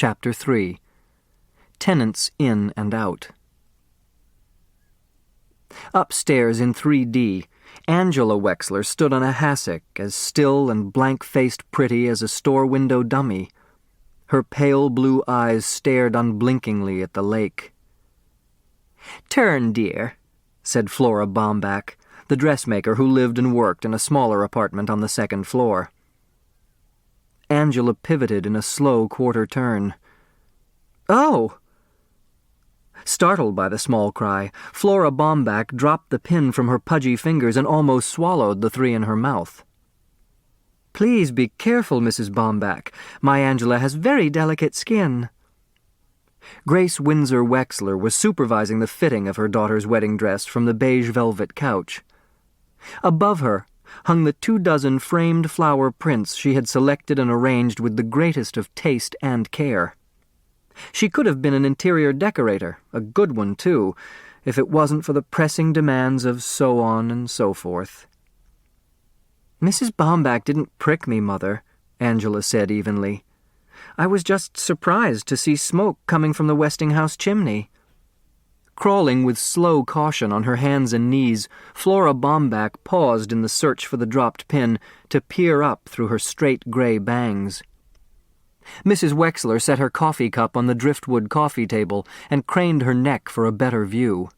Chapter 3. Tenants In and Out. Upstairs in 3D, Angela Wexler stood on a hassock, as still and blank-faced pretty as a store window dummy. Her pale blue eyes stared unblinkingly at the lake. "Turn, dear," said Flora Bomback, the dressmaker who lived and worked in a smaller apartment on the second floor. Angela pivoted in a slow quarter turn. "Oh!" Startled by the small cry, Flora Bomback dropped the pin from her pudgy fingers and almost swallowed the 3 in her mouth. "Please be careful, Mrs. Bomback. My Angela has very delicate skin." Grace Windsor Wexler was supervising the fitting of her daughter's wedding dress from the beige velvet couch. Above her hung the 24 framed flower prints she had selected and arranged with the greatest of taste and care. She could have been an interior decorator, a good one, too, if it wasn't for the pressing demands of so on and so forth. "Mrs. Bomback didn't prick me, Mother," Angela said evenly. "I was just surprised to see smoke coming from the Westinghouse chimney." Crawling with slow caution on her hands and knees, Flora Bomback paused in the search for the dropped pin to peer up through her straight gray bangs. Mrs. Wexler set her coffee cup on the driftwood coffee table and craned her neck for a better view.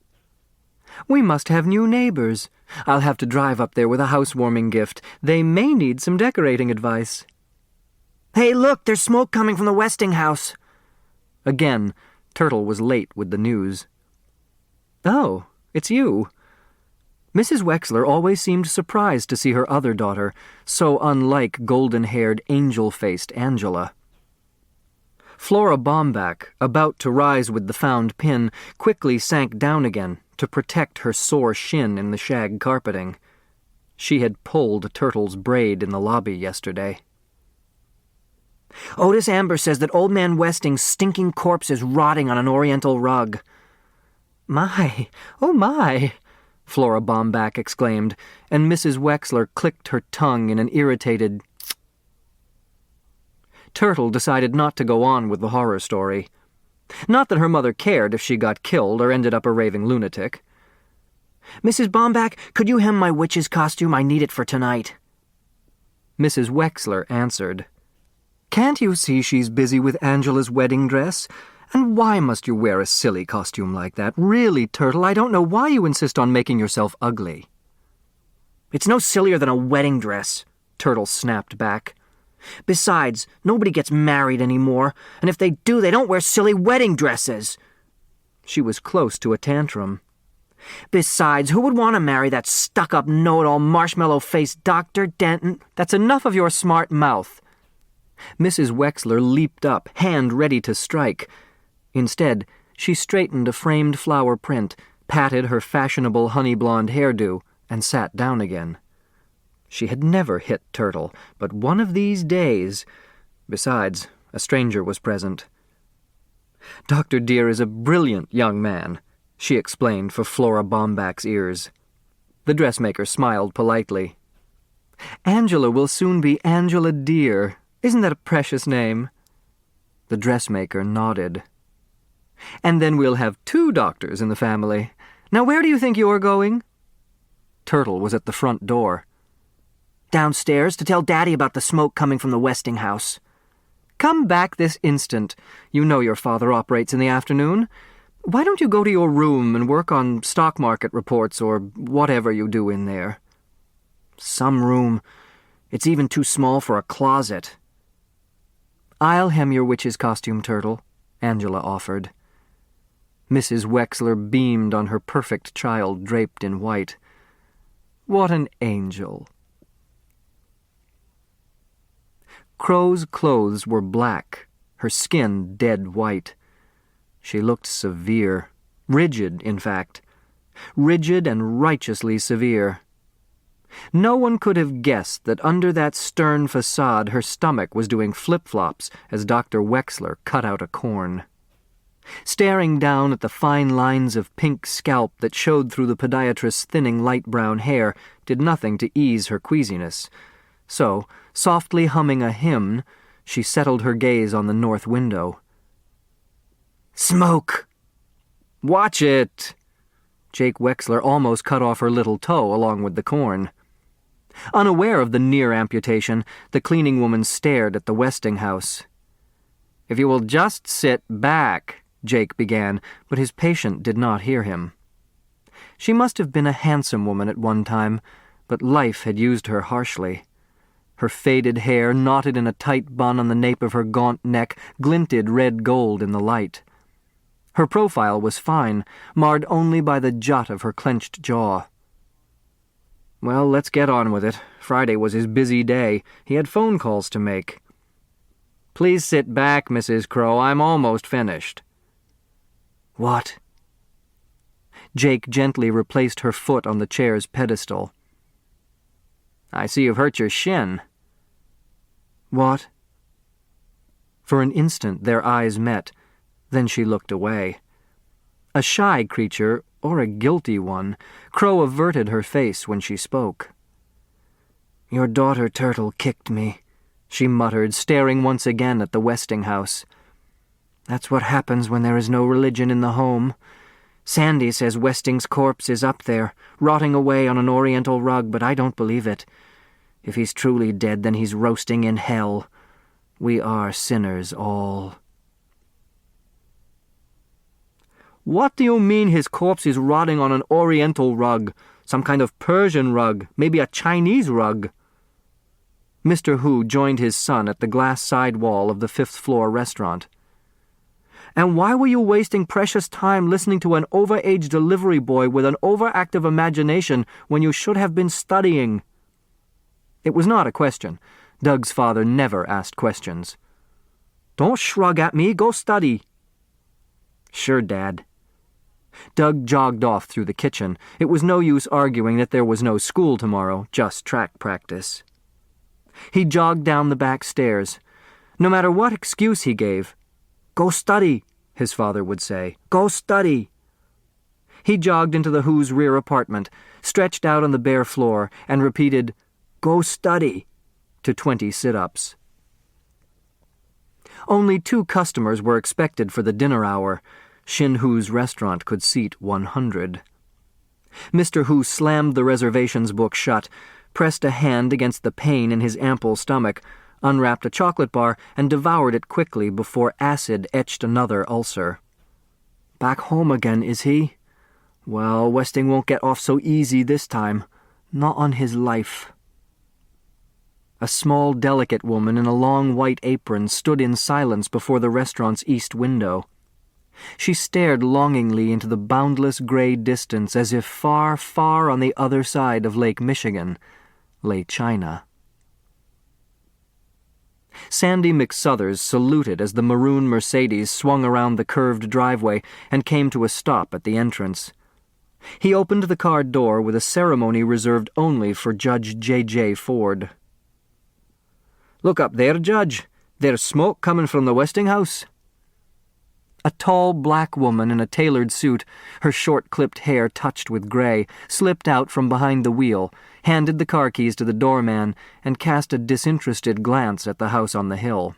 "We must have new neighbors. I'll have to drive up there with a housewarming gift. They may need some decorating advice." "Hey, look, there's smoke coming from the Westinghouse." Again, Turtle was late with the news. "Oh, it's you." Mrs. Wexler always seemed surprised to see her other daughter, so unlike golden-haired, angel-faced Angela. Flora Bomback, about to rise with the found pin, quickly sank down again to protect her sore shin in the shag carpeting. She had pulled Turtle's braid in the lobby yesterday. "Otis Amber says that Old Man Westing's stinking corpse is rotting on an oriental rug." "My, oh my!" Flora Bomback exclaimed, and Mrs. Wexler clicked her tongue in an irritated tsk. Turtle decided not to go on with the horror story. Not that her mother cared if she got killed or ended up a raving lunatic. "Mrs. Bomback, could you hem my witch's costume? I need it for tonight." Mrs. Wexler answered, "Can't you see she's busy with Angela's wedding dress? And why must you wear a silly costume like that? Really, Turtle, I don't know why you insist on making yourself ugly." "It's no sillier than a wedding dress," Turtle snapped back. "Besides, nobody gets married anymore, and if they do, they don't wear silly wedding dresses." She was close to a tantrum. "Besides, who would want to marry that stuck-up, know-it-all, marshmallow-faced Dr. Denton?" "That's enough of your smart mouth." Mrs. Wexler leaped up, hand ready to strike. Instead, she straightened a framed flower print, patted her fashionable honey-blonde hairdo, and sat down again. She had never hit Turtle, but one of these days... Besides, a stranger was present. "Dr. Dear is a brilliant young man," she explained for Flora Bomback's ears. The dressmaker smiled politely. "Angela will soon be Angela Dear. Isn't that a precious name?" The dressmaker nodded. "And then we'll have 2 doctors in the family. Now where do you think you're going?" Turtle was at the front door. "Downstairs to tell Daddy about the smoke coming from the Westinghouse." "Come back this instant. You know your father operates in the afternoon. Why don't you go to your room and work on stock market reports or whatever you do in there?" "Some room. It's even too small for a closet." "I'll hem your witch's costume, Turtle," Angela offered. Mrs. Wexler beamed on her perfect child draped in white. "What an angel." Crow's clothes were black, her skin dead white. She looked severe, rigid, in fact. Rigid and righteously severe. No one could have guessed that under that stern facade her stomach was doing flip-flops as Dr. Wexler cut out a corn. Staring down at the fine lines of pink scalp that showed through the podiatrist's thinning light brown hair did nothing to ease her queasiness. So, softly humming a hymn, she settled her gaze on the north window. Smoke! Watch it! Jake Wexler almost cut off her little toe along with the corn. Unaware of the near amputation, the cleaning woman stared at the Westinghouse. If you will just sit back, Jake began, but his patient did not hear him. She must have been a handsome woman at one time, but life had used her harshly. Her faded hair, knotted in a tight bun on the nape of her gaunt neck, glinted red gold in the light. Her profile was fine, marred only by the jut of her clenched jaw. Well, let's get on with it. Friday was his busy day. He had phone calls to make. Please sit back, Mrs. Crow. I'm almost finished. What? Jake gently replaced her foot on the chair's pedestal. I see you've hurt your shin. What? For an instant their eyes met. Then she looked away. A shy creature, or a guilty one, Crow averted her face when she spoke. Your daughter Turtle kicked me, she muttered, staring once again at the Westinghouse. That's what happens when there is no religion in the home. Sandy says Westing's corpse is up there, rotting away on an oriental rug, but I don't believe it. If he's truly dead, then he's roasting in hell. We are sinners all. What do you mean his corpse is rotting on an oriental rug? Some kind of Persian rug, maybe a Chinese rug? Mr. Hu joined his son at the glass side wall of the fifth-floor restaurant. And why were you wasting precious time listening to an overage delivery boy with an overactive imagination when you should have been studying? It was not a question. Doug's father never asked questions. Don't shrug at me. Go study. Sure, Dad. Doug jogged off through the kitchen. It was no use arguing that there was no school tomorrow, just track practice. He jogged down the back stairs. No matter what excuse he gave, "Go study," his father would say. "Go study." He jogged into the Who's rear apartment, stretched out on the bare floor, and repeated, "Go study," to 20 sit-ups. Only 2 customers were expected for the dinner hour. Shin Hu's restaurant could seat 100. Mr. Hu slammed the reservations book shut, pressed a hand against the pain in his ample stomach, unwrapped a chocolate bar, and devoured it quickly before acid etched another ulcer. Back home again, is he? Well, Westing won't get off so easy this time. Not on his life. A small, delicate woman in a long white apron stood in silence before the restaurant's east window. She stared longingly into the boundless gray distance as if far, far on the other side of Lake Michigan lay China. Sandy McSuthers saluted as the maroon Mercedes swung around the curved driveway and came to a stop at the entrance. He opened the car door with a ceremony reserved only for Judge J.J. Ford. Look up there, Judge. There's smoke coming from the Westinghouse. A tall black woman in a tailored suit, her short-clipped hair touched with gray, slipped out from behind the wheel, handed the car keys to the doorman, and cast a disinterested glance at the house on the hill.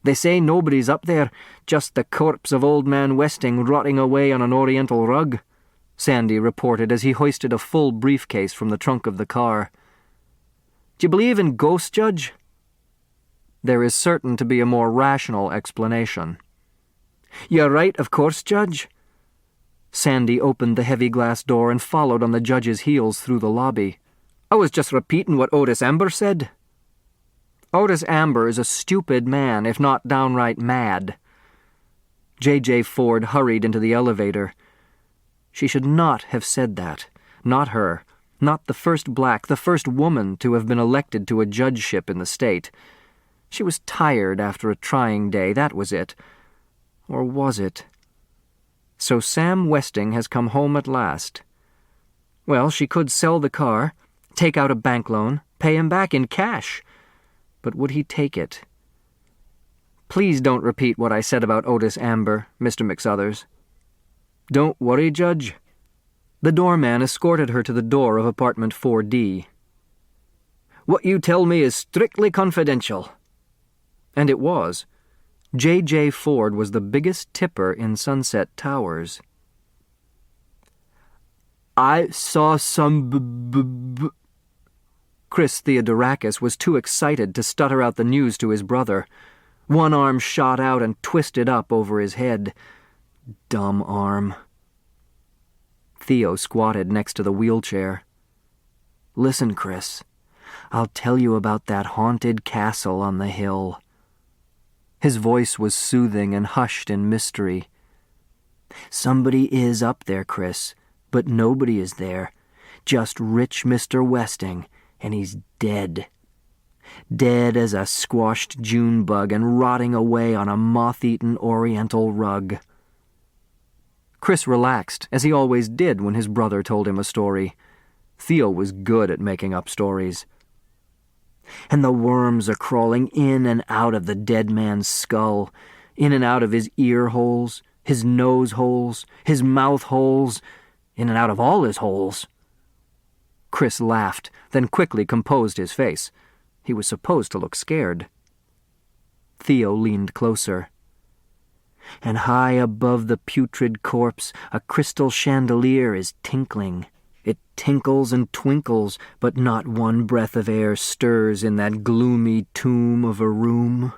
They say nobody's up there, just the corpse of old man Westing rotting away on an oriental rug, Sandy reported as he hoisted a full briefcase from the trunk of the car. Do you believe in ghosts, Judge? There is certain to be a more rational explanation. You're right, of course, Judge. Sandy opened the heavy glass door and followed on the judge's heels through the lobby. I was just repeating what Otis Amber said. Otis Amber is a stupid man, if not downright mad. J.J. Ford hurried into the elevator. She should not have said that. Not her. Not the first black, the first woman to have been elected to a judgeship in the state. She was tired after a trying day, that was it. Or was it? So Sam Westing has come home at last. Well, she could sell the car, take out a bank loan, pay him back in cash. But would he take it? Please don't repeat what I said about Otis Amber, Mr. McSuthers. Don't worry, Judge. The doorman escorted her to the door of apartment 4D. What you tell me is strictly confidential. And it was. J.J. Ford was the biggest tipper in Sunset Towers. "I saw some Chris Theodorakis was too excited to stutter out the news to his brother. One arm shot out and twisted up over his head. Dumb arm. Theo squatted next to the wheelchair. "Listen, Chris, I'll tell you about that haunted castle on the hill." His voice was soothing and hushed in mystery. "Somebody is up there, Chris, but nobody is there. Just rich Mr. Westing, and he's dead. Dead as a squashed June bug and rotting away on a moth-eaten oriental rug." Chris relaxed, as he always did when his brother told him a story. Theo was good at making up stories. "And the worms are crawling in and out of the dead man's skull, in and out of his ear holes, his nose holes, his mouth holes, in and out of all his holes." Chris laughed, then quickly composed his face. He was supposed to look scared. Theo leaned closer. "And high above the putrid corpse, a crystal chandelier is tinkling. It tinkles and twinkles, but not one breath of air stirs in that gloomy tomb of a room."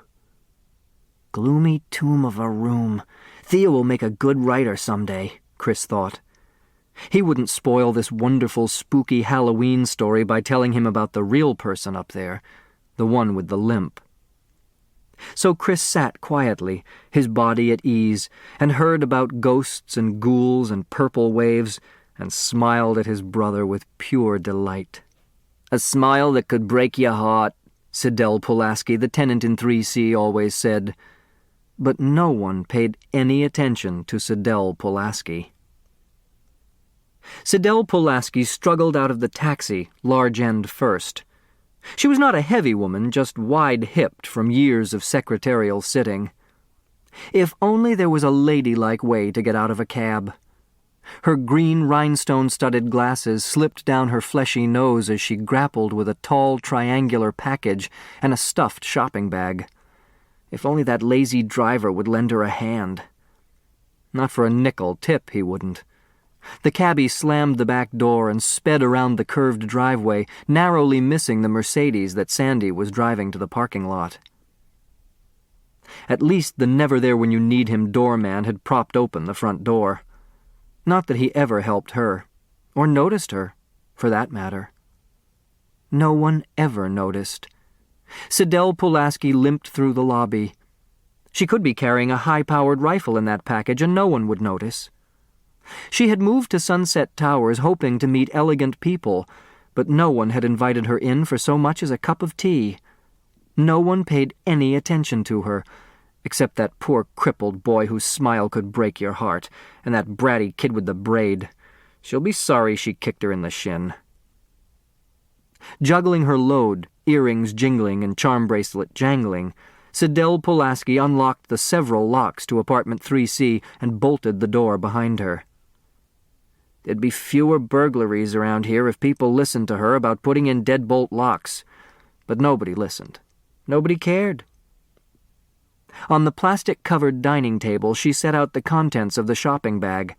Gloomy tomb of a room. Theo will make a good writer someday, Chris thought. He wouldn't spoil this wonderful, spooky Halloween story by telling him about the real person up there, the one with the limp. So Chris sat quietly, his body at ease, and heard about ghosts and ghouls and purple waves, and smiled at his brother with pure delight. "A smile that could break your heart," Sidel Pulaski, the tenant in 3C, always said. But no one paid any attention to Sidel Pulaski. Sidel Pulaski struggled out of the taxi, large end first. She was not a heavy woman, just wide-hipped from years of secretarial sitting. If only there was a ladylike way to get out of a cab. Her green rhinestone-studded glasses slipped down her fleshy nose as she grappled with a tall triangular package and a stuffed shopping bag. If only that lazy driver would lend her a hand. Not for a nickel tip, he wouldn't. The cabbie slammed the back door and sped around the curved driveway, narrowly missing the Mercedes that Sandy was driving to the parking lot. At least the never-there-when-you-need-him doorman had propped open the front door. Not that he ever helped her, or noticed her, for that matter. No one ever noticed. Sidel Pulaski limped through the lobby. She could be carrying a high-powered rifle in that package, and no one would notice. She had moved to Sunset Towers hoping to meet elegant people, but no one had invited her in for so much as a cup of tea. No one paid any attention to her, except that poor crippled boy whose smile could break your heart, and that bratty kid with the braid. She'll be sorry she kicked her in the shin. Juggling her load, earrings jingling and charm bracelet jangling, Sidel Pulaski unlocked the several locks to apartment 3C and bolted the door behind her. There'd be fewer burglaries around here if people listened to her about putting in deadbolt locks. But nobody listened. Nobody cared. On the plastic-covered dining table, she set out the contents of the shopping bag: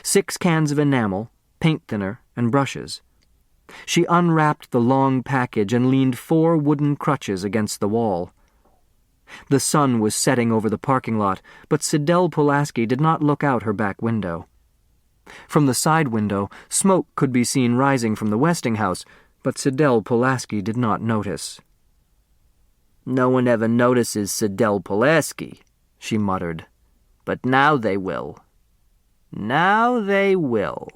6 cans of enamel, paint thinner, and brushes. She unwrapped the long package and leaned 4 wooden crutches against the wall. The sun was setting over the parking lot, but Sidel Pulaski did not look out her back window. From the side window, smoke could be seen rising from the Westing house, but Sidel Pulaski did not notice. "No one ever notices Sidel Pulaski," she muttered. "But now they will. Now they will."